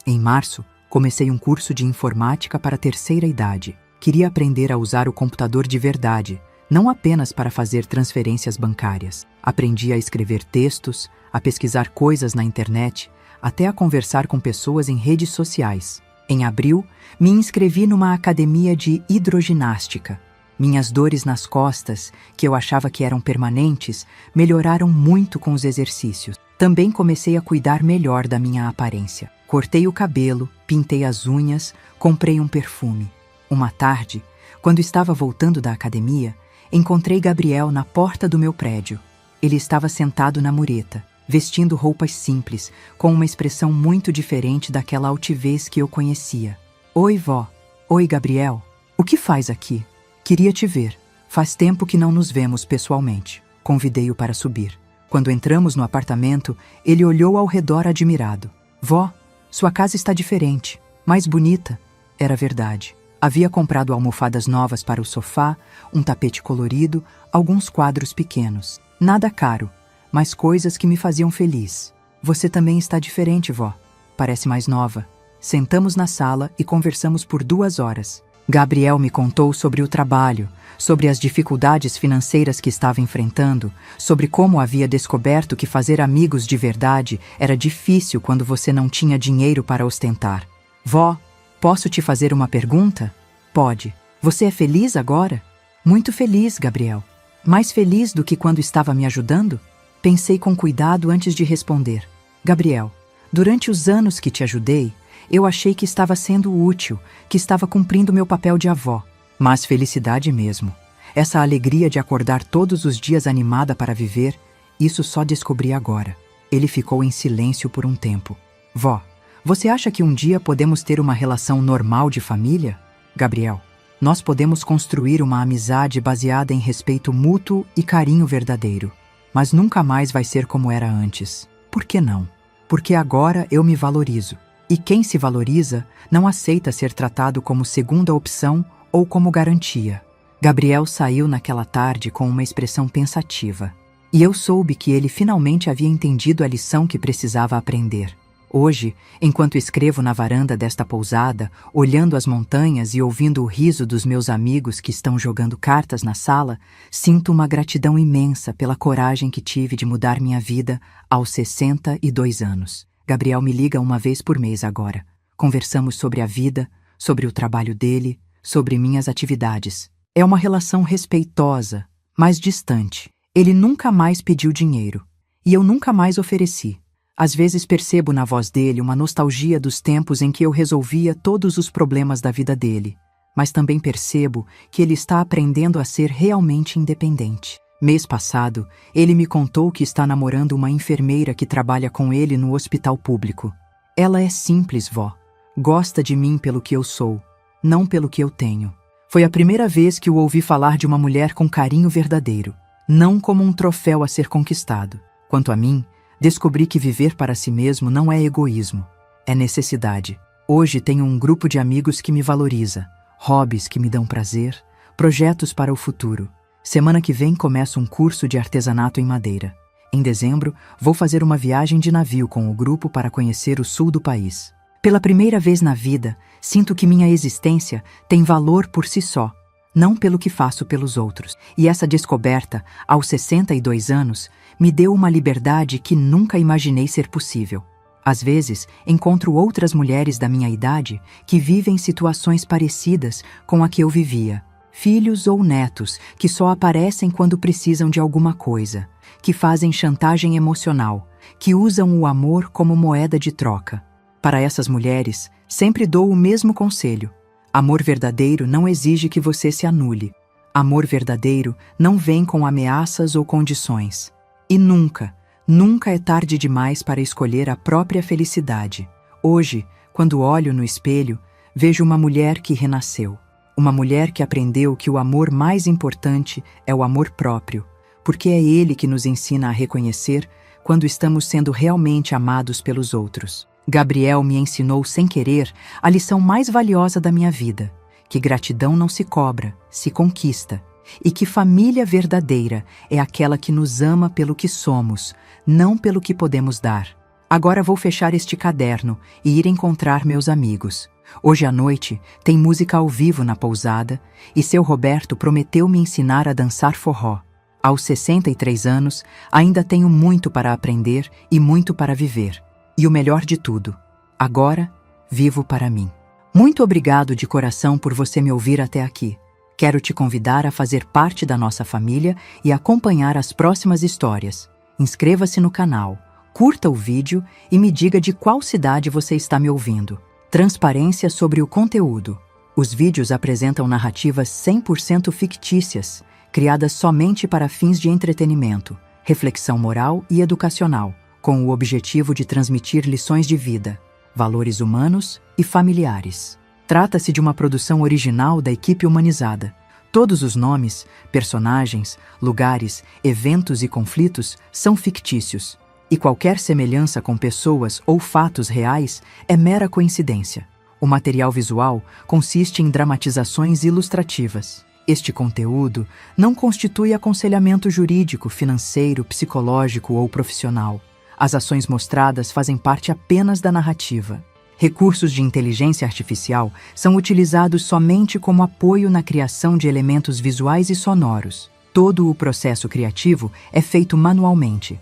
Em março, comecei um curso de informática para a terceira idade. Queria aprender a usar o computador de verdade, não apenas para fazer transferências bancárias. Aprendi a escrever textos, a pesquisar coisas na internet, até a conversar com pessoas em redes sociais. Em abril, me inscrevi numa academia de hidroginástica. Minhas dores nas costas, que eu achava que eram permanentes, melhoraram muito com os exercícios. Também comecei a cuidar melhor da minha aparência. Cortei o cabelo, pintei as unhas, comprei um perfume. Uma tarde, quando estava voltando da academia, encontrei Gabriel na porta do meu prédio. Ele estava sentado na mureta, vestindo roupas simples, com uma expressão muito diferente daquela altivez que eu conhecia. Oi, vó. Oi, Gabriel. O que faz aqui? Queria te ver. Faz tempo que não nos vemos pessoalmente. Convidei-o para subir. Quando entramos no apartamento, ele olhou ao redor admirado. Vó, sua casa está diferente, mais bonita. Era verdade. Havia comprado almofadas novas para o sofá, um tapete colorido, alguns quadros pequenos. Nada caro, mas coisas que me faziam feliz. Você também está diferente, vó. Parece mais nova. Sentamos na sala e conversamos por 2 horas. Gabriel me contou sobre o trabalho, sobre as dificuldades financeiras que estava enfrentando, sobre como havia descoberto que fazer amigos de verdade era difícil quando você não tinha dinheiro para ostentar. Vó, posso te fazer uma pergunta? Pode. Você é feliz agora? Muito feliz, Gabriel. Mais feliz do que quando estava me ajudando? Pensei com cuidado antes de responder. Gabriel, durante os anos que te ajudei, eu achei que estava sendo útil, que estava cumprindo meu papel de avó. Mas felicidade mesmo. Essa alegria de acordar todos os dias animada para viver, isso só descobri agora. Ele ficou em silêncio por um tempo. Vó, você acha que um dia podemos ter uma relação normal de família? Gabriel, nós podemos construir uma amizade baseada em respeito mútuo e carinho verdadeiro. Mas nunca mais vai ser como era antes. Por que não? Porque agora eu me valorizo. E quem se valoriza não aceita ser tratado como segunda opção ou como garantia. Gabriel saiu naquela tarde com uma expressão pensativa. E eu soube que ele finalmente havia entendido a lição que precisava aprender. Hoje, enquanto escrevo na varanda desta pousada, olhando as montanhas e ouvindo o riso dos meus amigos que estão jogando cartas na sala, sinto uma gratidão imensa pela coragem que tive de mudar minha vida aos 62 anos. Gabriel me liga uma vez por mês agora. Conversamos sobre a vida, sobre o trabalho dele, sobre minhas atividades. É uma relação respeitosa, mas distante. Ele nunca mais pediu dinheiro. E eu nunca mais ofereci. Às vezes percebo na voz dele uma nostalgia dos tempos em que eu resolvia todos os problemas da vida dele. Mas também percebo que ele está aprendendo a ser realmente independente. Mês passado, ele me contou que está namorando uma enfermeira que trabalha com ele no hospital público. Ela é simples, vó. Gosta de mim pelo que eu sou, não pelo que eu tenho. Foi a primeira vez que o ouvi falar de uma mulher com carinho verdadeiro, não como um troféu a ser conquistado. Quanto a mim, descobri que viver para si mesmo não é egoísmo, é necessidade. Hoje tenho um grupo de amigos que me valoriza, hobbies que me dão prazer, projetos para o futuro. Semana que vem começo um curso de artesanato em madeira. Em dezembro, vou fazer uma viagem de navio com o grupo para conhecer o sul do país. Pela primeira vez na vida, sinto que minha existência tem valor por si só, não pelo que faço pelos outros. E essa descoberta, aos 62 anos, me deu uma liberdade que nunca imaginei ser possível. Às vezes, encontro outras mulheres da minha idade que vivem situações parecidas com a que eu vivia. Filhos ou netos que só aparecem quando precisam de alguma coisa, que fazem chantagem emocional, que usam o amor como moeda de troca. Para essas mulheres, sempre dou o mesmo conselho. Amor verdadeiro não exige que você se anule. Amor verdadeiro não vem com ameaças ou condições. E nunca, nunca é tarde demais para escolher a própria felicidade. Hoje, quando olho no espelho, vejo uma mulher que renasceu. Uma mulher que aprendeu que o amor mais importante é o amor próprio, porque é ele que nos ensina a reconhecer quando estamos sendo realmente amados pelos outros. Gabriel me ensinou sem querer a lição mais valiosa da minha vida, que gratidão não se cobra, se conquista, e que família verdadeira é aquela que nos ama pelo que somos, não pelo que podemos dar. Agora vou fechar este caderno e ir encontrar meus amigos. Hoje à noite tem música ao vivo na pousada e seu Roberto prometeu me ensinar a dançar forró. Aos 63 anos, ainda tenho muito para aprender e muito para viver. E o melhor de tudo, agora vivo para mim. Muito obrigado de coração por você me ouvir até aqui. Quero te convidar a fazer parte da nossa família e acompanhar as próximas histórias. Inscreva-se no canal, curta o vídeo e me diga de qual cidade você está me ouvindo. Transparência sobre o conteúdo. Os vídeos apresentam narrativas 100% fictícias, criadas somente para fins de entretenimento, reflexão moral e educacional, com o objetivo de transmitir lições de vida, valores humanos e familiares. Trata-se de uma produção original da equipe humanizada. Todos os nomes, personagens, lugares, eventos e conflitos são fictícios, e qualquer semelhança com pessoas ou fatos reais é mera coincidência. O material visual consiste em dramatizações ilustrativas. Este conteúdo não constitui aconselhamento jurídico, financeiro, psicológico ou profissional. As ações mostradas fazem parte apenas da narrativa. Recursos de inteligência artificial são utilizados somente como apoio na criação de elementos visuais e sonoros. Todo o processo criativo é feito manualmente.